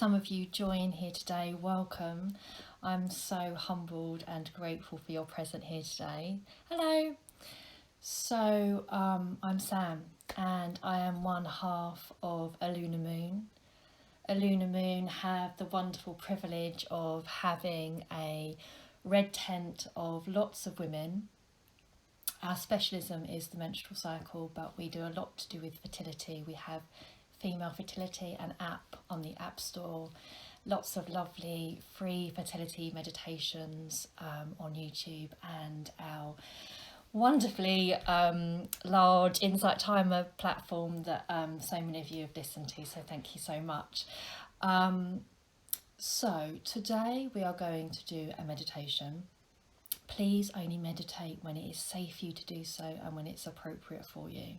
some of you join here today, welcome. I'm so humbled and grateful for your presence here today. Hello. So I'm Sam and I am one half of a lunar moon. A lunar moon have the wonderful privilege of having a red tent of lots of women. Our specialism is the menstrual cycle, but we do a lot to do with fertility. We have female fertility, an app on the App Store, lots of lovely free fertility meditations on YouTube, and our wonderfully large Insight Timer platform that so many of you have listened to, so thank you so much. So today we are going to do a meditation. Please only meditate when it is safe for you to do so and when it's appropriate for you.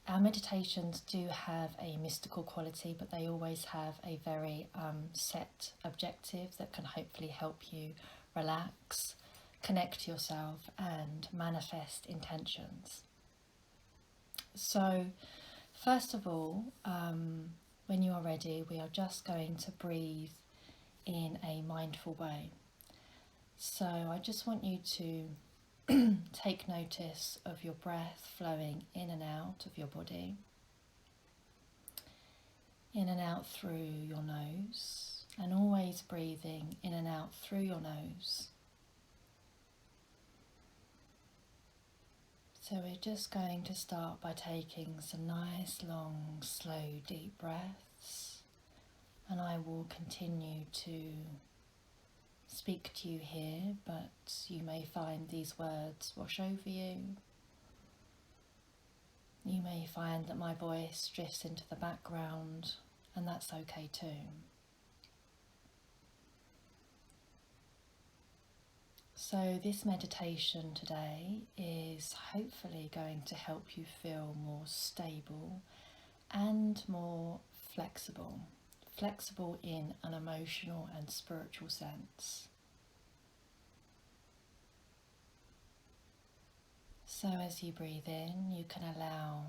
Our meditations do have a mystical quality, but they always have a very set objective that can hopefully help you relax, connect to yourself and manifest intentions. So first of all, when you are ready, we are just going to breathe in a mindful way. So I just want you to take notice of your breath flowing in and out of your body. In and out through your nose, and always breathing in and out through your nose. So we're just going to start by taking some nice, long, slow, deep breaths, and I will continue to speak to you here, but you may find these words wash over you. You may find that my voice drifts into the background, and that's okay too. So this meditation today is hopefully going to help you feel more stable and more flexible. Flexible in an emotional and spiritual sense. So as you breathe in, you can allow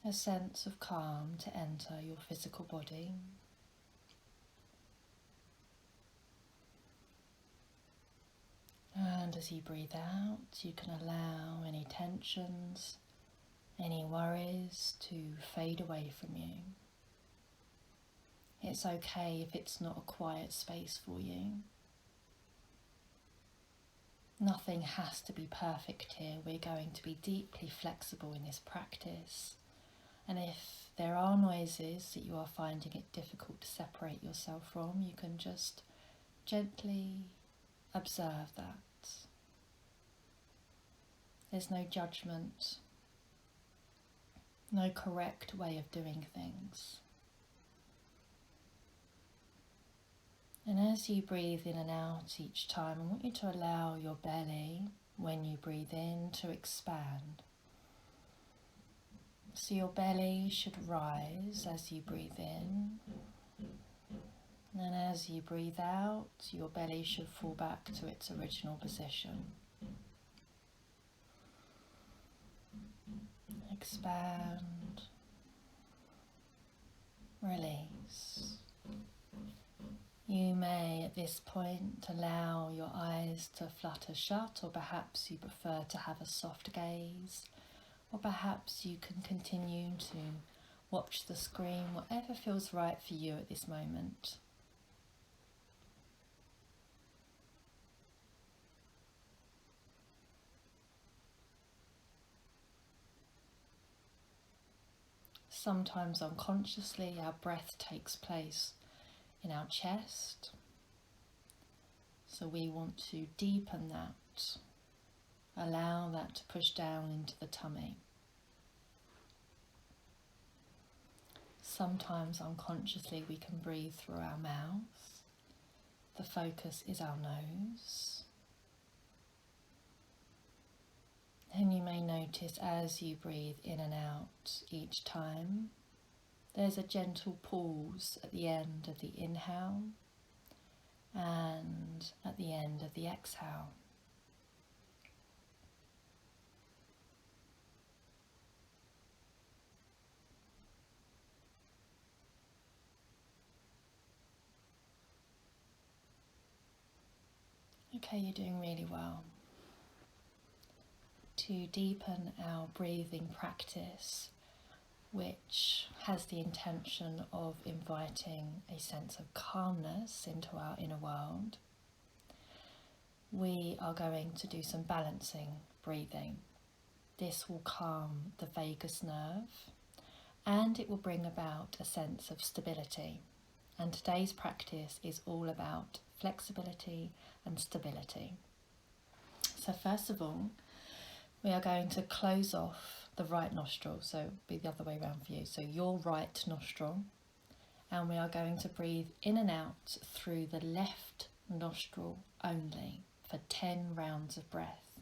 a sense of calm to enter your physical body. And as you breathe out, you can allow any tensions, any worries to fade away from you. It's okay if it's not a quiet space for you. Nothing has to be perfect here. We're going to be deeply flexible in this practice. And if there are noises that you are finding it difficult to separate yourself from, you can just gently observe that. There's no judgment, no correct way of doing things. And as you breathe in and out each time, I want you to allow your belly, when you breathe in, to expand. So your belly should rise as you breathe in. And as you breathe out, your belly should fall back to its original position. Expand. Release. You may at this point allow your eyes to flutter shut, or perhaps you prefer to have a soft gaze, or perhaps you can continue to watch the screen, whatever feels right for you at this moment. Sometimes unconsciously our breath takes place in our chest, so we want to deepen that, allow that to push down into the tummy. Sometimes unconsciously we can breathe through our mouth. The focus is our nose. And you may notice as you breathe in and out each time, there's a gentle pause at the end of the inhale and at the end of the exhale. Okay, you're doing really well. To deepen our breathing practice, which has the intention of inviting a sense of calmness into our inner world, we are going to do some balancing breathing. This will calm the vagus nerve and it will bring about a sense of stability. And today's practice is all about flexibility and stability. So first of all, we are going to close off the right nostril, so it'll be the other way around for you. So your right nostril, and we are going to breathe in and out through the left nostril only for 10 rounds of breath.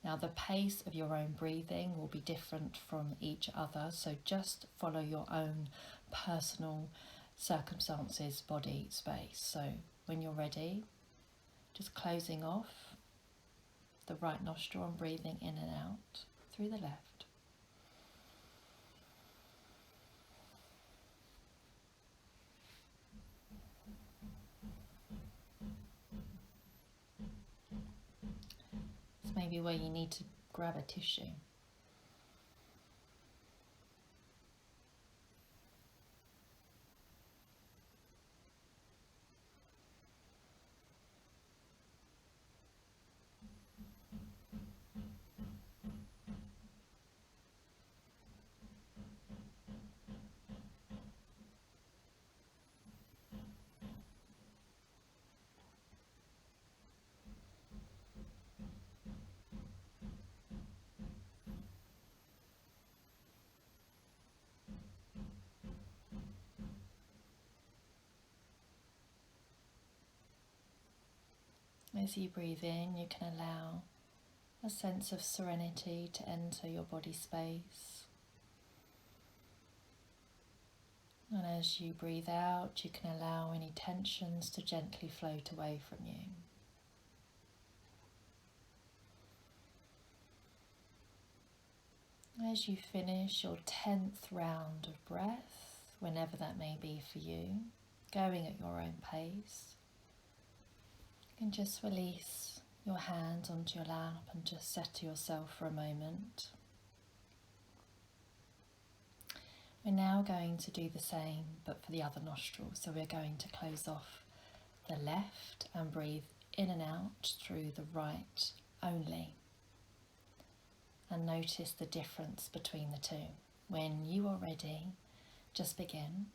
Now the pace of your own breathing will be different from each other, so just follow your own personal circumstances, body, space. So when you're ready, just closing off the right nostril and breathing in and out through the left. It's maybe where you need to grab a tissue. As you breathe in, you can allow a sense of serenity to enter your body space. And as you breathe out, you can allow any tensions to gently float away from you. As you finish your 10th round of breath, whenever that may be for you, going at your own pace, you can just release your hands onto your lap and just settle yourself for a moment. We're now going to do the same, but for the other nostril. So we're going to close off the left and breathe in and out through the right only. And notice the difference between the two. When you are ready, just begin.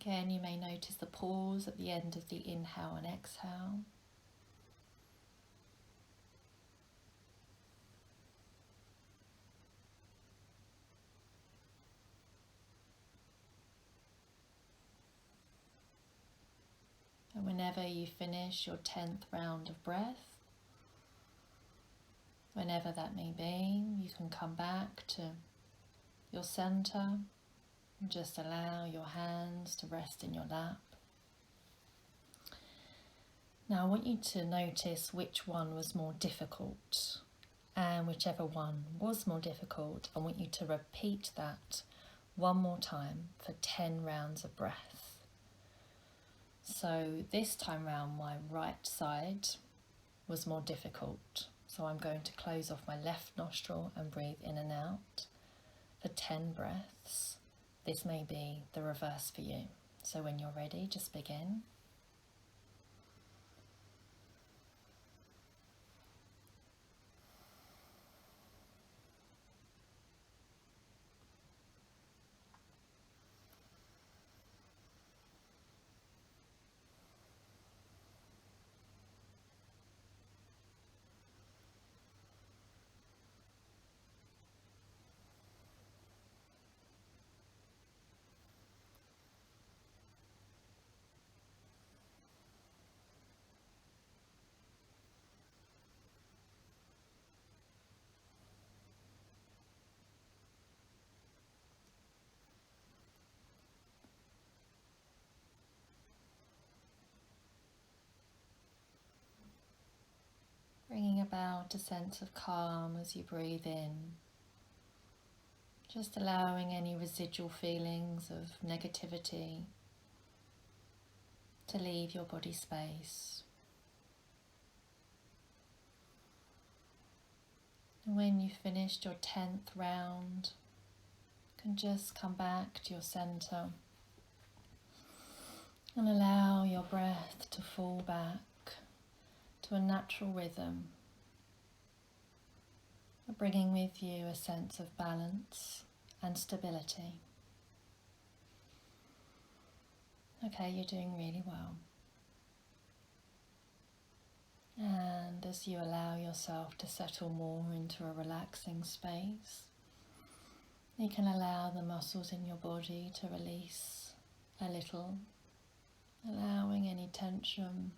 Again, you may notice the pause at the end of the inhale and exhale. And whenever you finish your 10th round of breath, whenever that may be, you can come back to your center and just allow your hands to rest in your lap. Now I want you to notice which one was more difficult, and whichever one was more difficult, I want you to repeat that one more time for 10 rounds of breath. So this time round my right side was more difficult. So I'm going to close off my left nostril and breathe in and out for 10 breaths. This may be the reverse for you. So when you're ready, just begin. about a sense of calm as you breathe in, just allowing any residual feelings of negativity to leave your body space. And when you've finished your 10th round, you can just come back to your centre and allow your breath to fall back to a natural rhythm, bringing with you a sense of balance and stability. Okay, you're doing really well. And as you allow yourself to settle more into a relaxing space, you can allow the muscles in your body to release a little, allowing any tension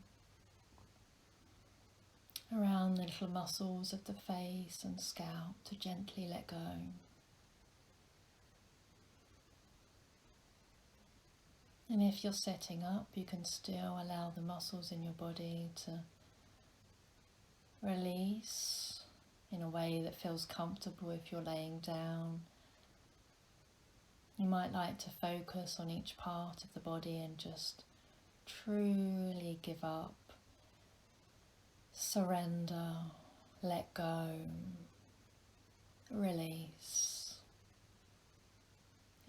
around the little muscles of the face and scalp to gently let go. And if you're sitting up, you can still allow the muscles in your body to release in a way that feels comfortable. If you're laying down, you might like to focus on each part of the body and just truly give up, surrender, let go, release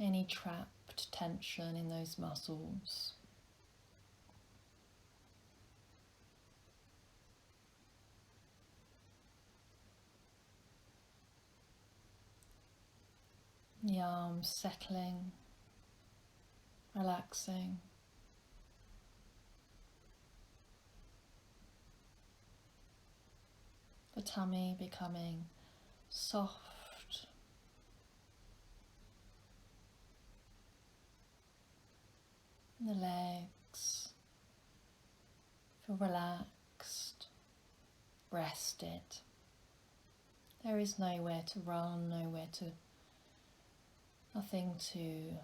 any trapped tension in those muscles. The arms settling, relaxing. The tummy becoming soft. And the legs feel relaxed, rested. There is nowhere to run, nothing to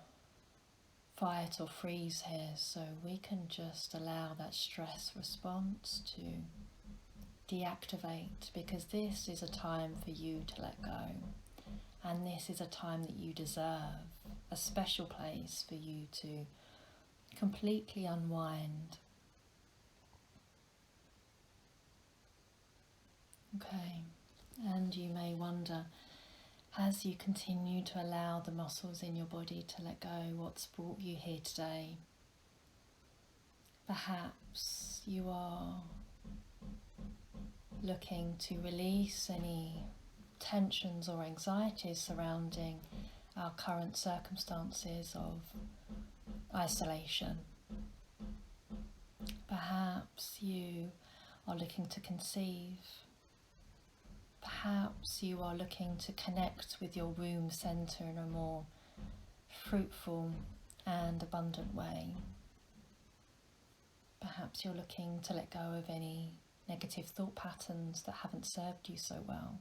fight or freeze here, so we can just allow that stress response to deactivate, because this is a time for you to let go, and this is a time that you deserve, a special place for you to completely unwind. Okay, and you may wonder, as you continue to allow the muscles in your body to let go, what's brought you here today? Perhaps you are looking to release any tensions or anxieties surrounding our current circumstances of isolation. Perhaps you are looking to conceive. Perhaps you are looking to connect with your womb centre in a more fruitful and abundant way. Perhaps you're looking to let go of any negative thought patterns that haven't served you so well.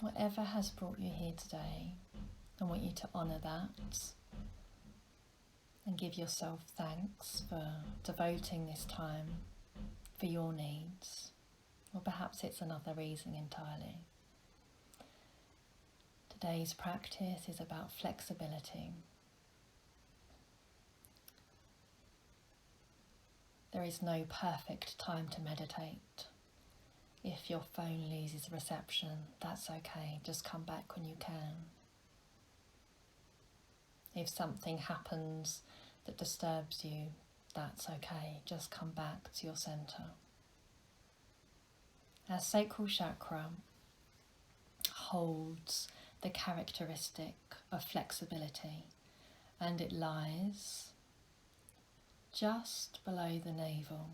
Whatever has brought you here today, I want you to honour that and give yourself thanks for devoting this time for your needs. Or perhaps it's another reason entirely. Today's practice is about flexibility. There is no perfect time to meditate. If your phone loses reception, that's okay, just come back when you can. If something happens that disturbs you, that's okay, just come back to your centre. Our sacral chakra holds the characteristic of flexibility, and it lies just below the navel.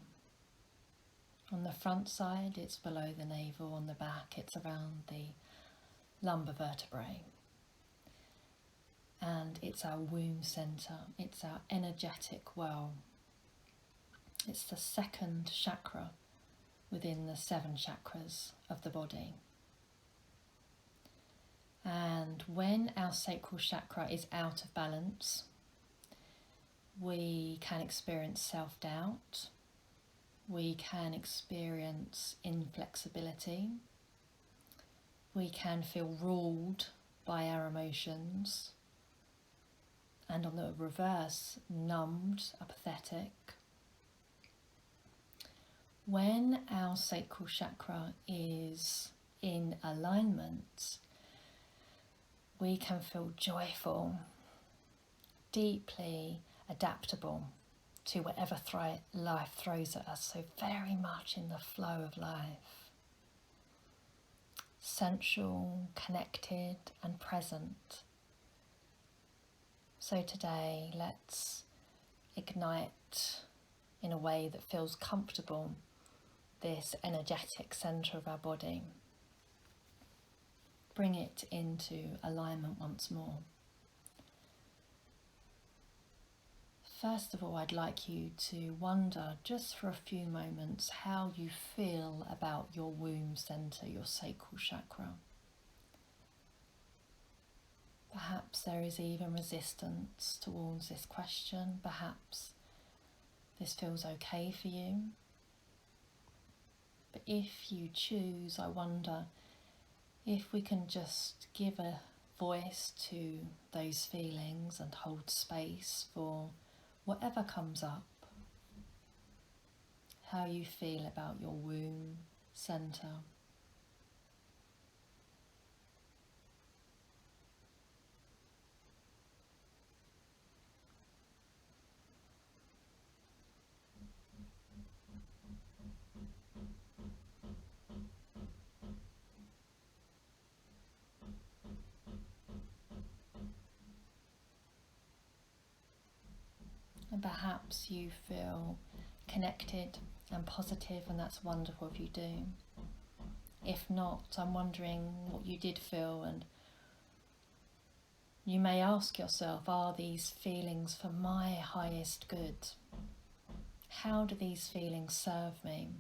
On the front side, it's below the navel. On the back, it's around the lumbar vertebrae. And it's our womb centre. It's our energetic well. It's the second chakra within the 7 chakras of the body. And when our sacral chakra is out of balance, we can experience self-doubt, we can experience inflexibility. We can feel ruled by our emotions. And on the reverse, numbed, apathetic. When our sacral chakra is in alignment, we can feel joyful, deeply adaptable to whatever life throws at us, so very much in the flow of life. Sensual, connected and present. So today, let's ignite in a way that feels comfortable this energetic centre of our body. Bring it into alignment once more. First of all, I'd like you to wonder just for a few moments how you feel about your womb centre, your sacral chakra. Perhaps there is even resistance towards this question. Perhaps this feels okay for you. But if you choose, I wonder if we can just give a voice to those feelings and hold space for whatever comes up. How you feel about your womb centre. And perhaps you feel connected and positive, and that's wonderful if you do. If not, I'm wondering what you did feel, and you may ask yourself, are these feelings for my highest good? How do these feelings serve me?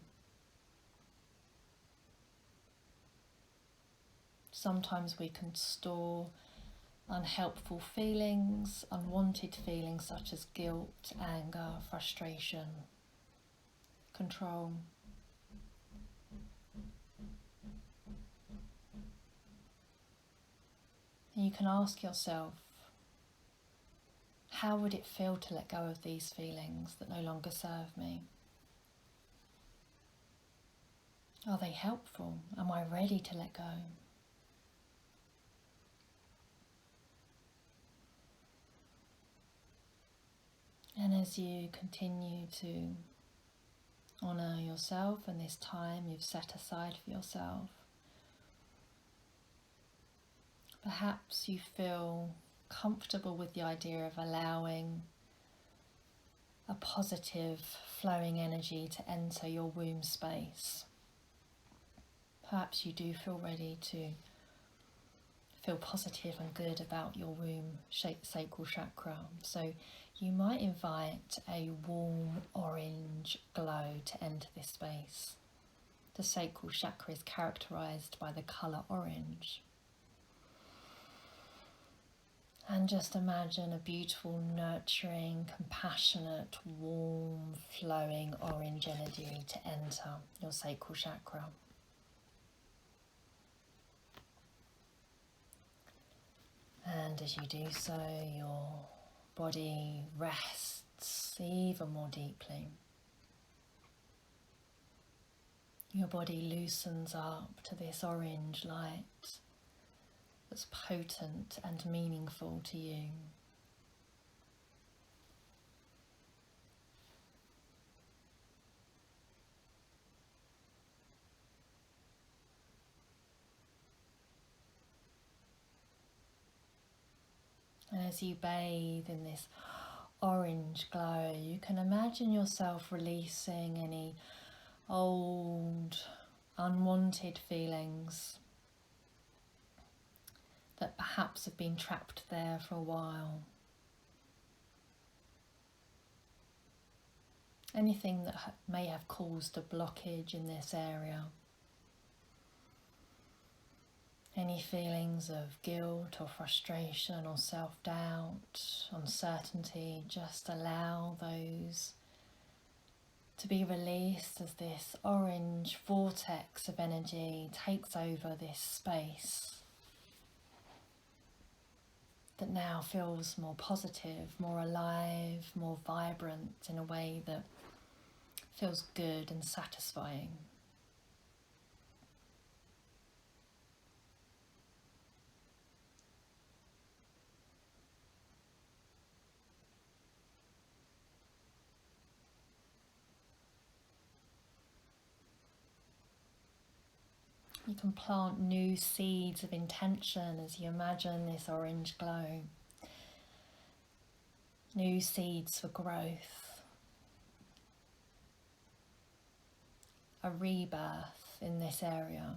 Sometimes we can store unhelpful feelings, unwanted feelings such as guilt, anger, frustration, control. And you can ask yourself, how would it feel to let go of these feelings that no longer serve me? Are they helpful? Am I ready to let go? And as you continue to honour yourself and this time you've set aside for yourself, perhaps you feel comfortable with the idea of allowing a positive flowing energy to enter your womb space. Perhaps you do feel ready to feel positive and good about your womb sacral chakra. So you might invite a warm orange glow to enter this space. The sacral chakra is characterised by the colour orange. And just imagine a beautiful, nurturing, compassionate, warm, flowing orange energy to enter your sacral chakra. And as you do so, your body rests even more deeply. Your body loosens up to this orange light that's potent and meaningful to you. And as you bathe in this orange glow, you can imagine yourself releasing any old, unwanted feelings that perhaps have been trapped there for a while. Anything that may have caused a blockage in this area. Any feelings of guilt or frustration or self-doubt, uncertainty, just allow those to be released as this orange vortex of energy takes over this space that now feels more positive, more alive, more vibrant in a way that feels good and satisfying. You can plant new seeds of intention as you imagine this orange glow. New seeds for growth. A rebirth in this area.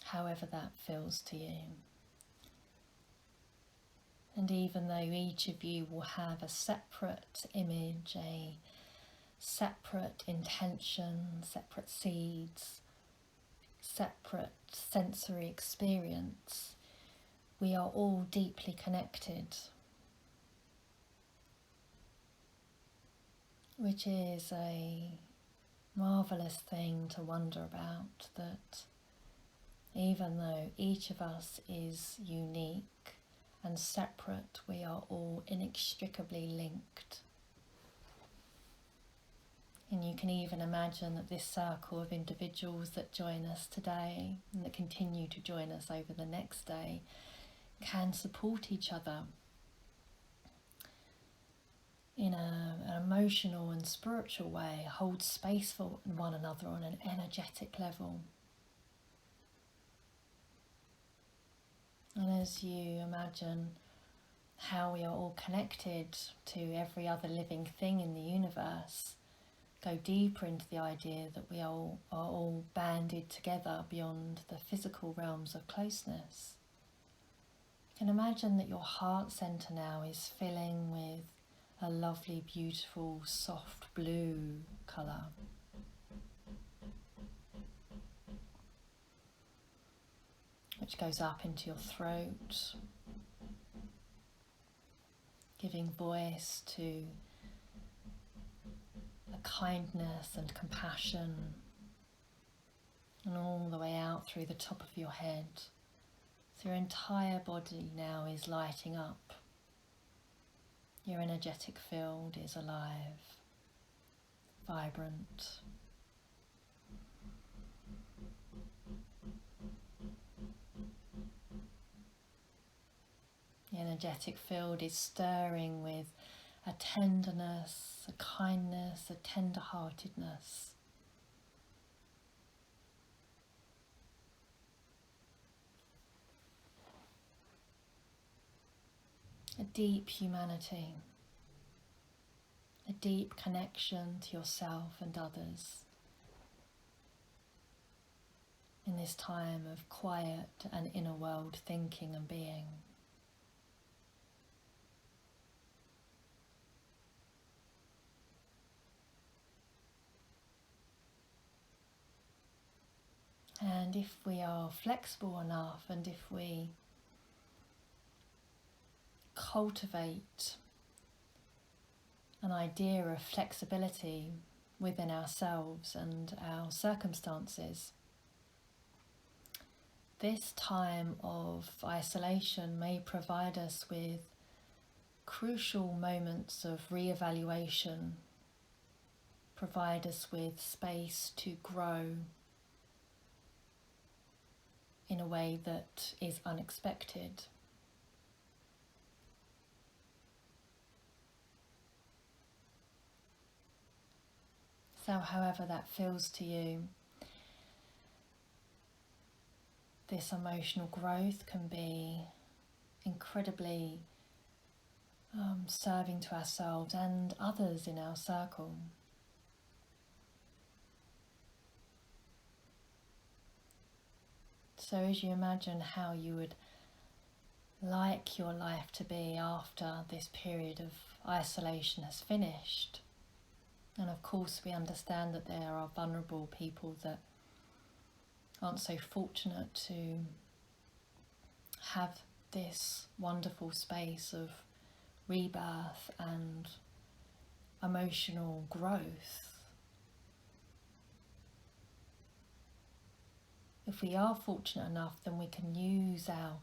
However that feels to you. And even though each of you will have a separate image, a separate intention, separate seeds, separate sensory experience, we are all deeply connected, which is a marvellous thing to wonder about, that even though each of us is unique and separate, we are all inextricably linked. And you can even imagine that this circle of individuals that join us today and that continue to join us over the next day can support each other in an emotional and spiritual way, hold space for one another on an energetic level. And as you imagine how we are all connected to every other living thing in the universe, go deeper into the idea that we are all banded together beyond the physical realms of closeness. You can imagine that your heart centre now is filling with a lovely, beautiful, soft blue colour. Which goes up into your throat, giving voice to a kindness and compassion, and all the way out through the top of your head. So your entire body now is lighting up. Your energetic field is alive, vibrant. The energetic field is stirring with a tenderness, a kindness, a tender-heartedness. A deep humanity, a deep connection to yourself and others in this time of quiet and inner world thinking and being. And if we are flexible enough, and if we cultivate an idea of flexibility within ourselves and our circumstances, this time of isolation may provide us with crucial moments of re-evaluation, provide us with space to grow in a way that is unexpected. So however that feels to you, this emotional growth can be incredibly serving to ourselves and others in our circle. So as you imagine how you would like your life to be after this period of isolation has finished, and of course we understand that there are vulnerable people that aren't so fortunate to have this wonderful space of rebirth and emotional growth. If we are fortunate enough, then we can use our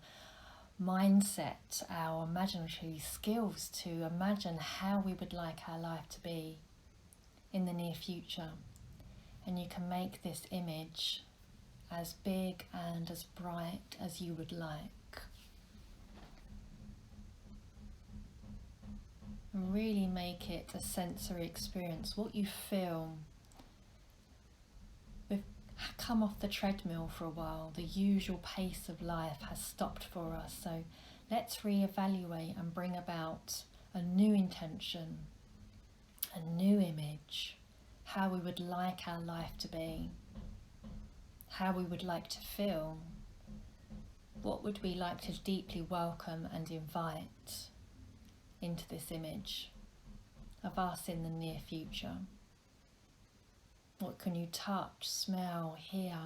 mindset, our imaginatory skills to imagine how we would like our life to be in the near future. And you can make this image as big and as bright as you would like. And really make it a sensory experience. What you feel. We've come off the treadmill for a while. The usual pace of life has stopped for us. So let's reevaluate and bring about a new intention, a new image, how we would like our life to be, how we would like to feel. What would we like to deeply welcome and invite into this image of us in the near future? What can you touch, smell, hear?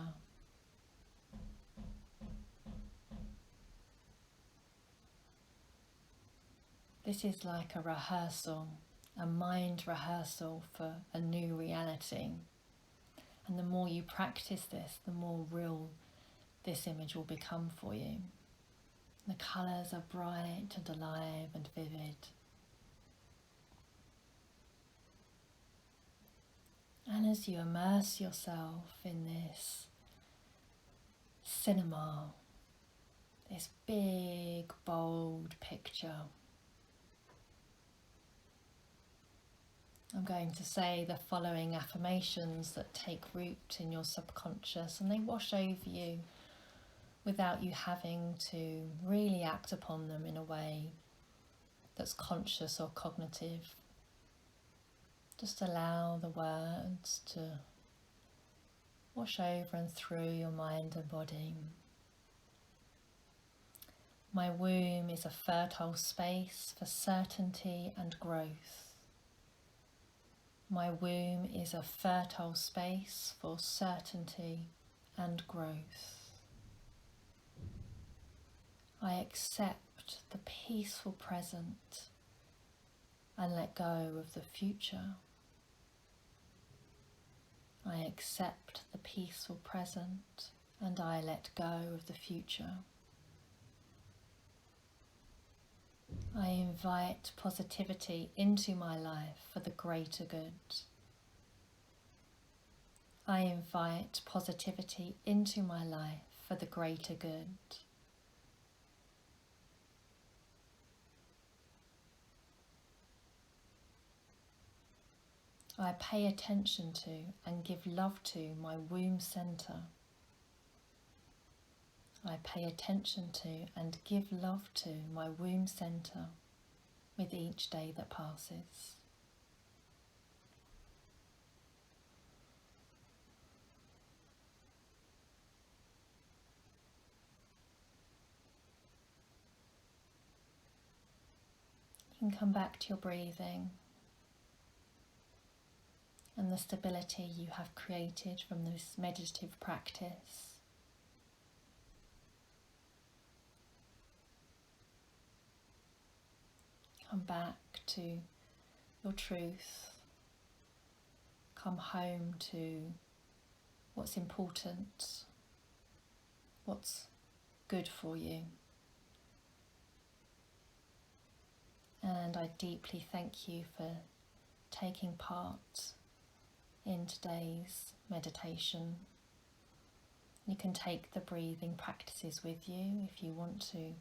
This is like a rehearsal, a mind rehearsal for a new reality. And the more you practice this, the more real this image will become for you. The colours are bright and alive and vivid. And as you immerse yourself in this cinema, this big, bold picture, I'm going to say the following affirmations that take root in your subconscious, and they wash over you without you having to really act upon them in a way that's conscious or cognitive. Just allow the words to wash over and through your mind and body. My womb is a fertile space for certainty and growth. My womb is a fertile space for certainty and growth. I accept the peaceful present and let go of the future. I accept the peaceful present and I let go of the future. I invite positivity into my life for the greater good. I invite positivity into my life for the greater good. I pay attention to and give love to my womb center. I pay attention to and give love to my womb center with each day that passes. You can come back to your breathing and the stability you have created from this meditative practice. Come back to your truth. Come home to what's important, what's good for you. And I deeply thank you for taking part in today's meditation. You can take the breathing practices with you if you want to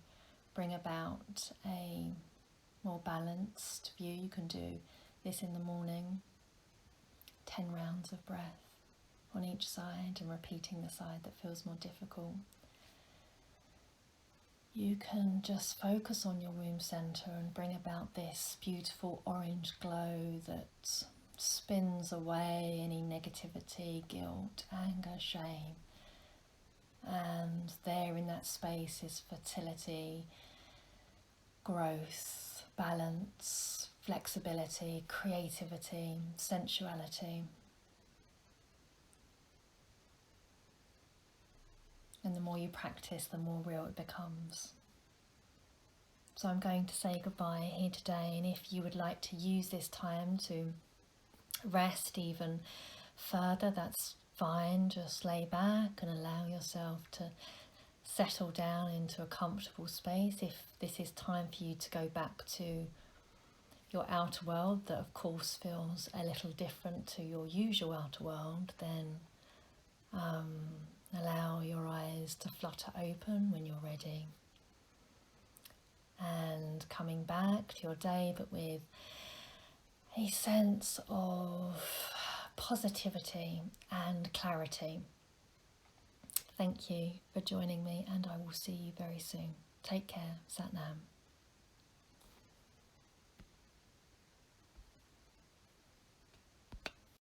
bring about a more balanced view. You can do this in the morning, 10 rounds of breath on each side and repeating the side that feels more difficult. You can just focus on your womb center and bring about this beautiful orange glow that spins away any negativity, guilt, anger, shame. And there in that space is fertility, growth, balance, flexibility, creativity, sensuality. And the more you practice, the more real it becomes. So I'm going to say goodbye here today, and if you would like to use this time to rest even further, that's fine. Just lay back and allow yourself to settle down into a comfortable space. If this is time for you to go back to your outer world, that of course feels a little different to your usual outer world, then allow your eyes to flutter open when you're ready. And coming back to your day, but with a sense of positivity and clarity. Thank you for joining me, and I will see you very soon. Take care. Sat Nam.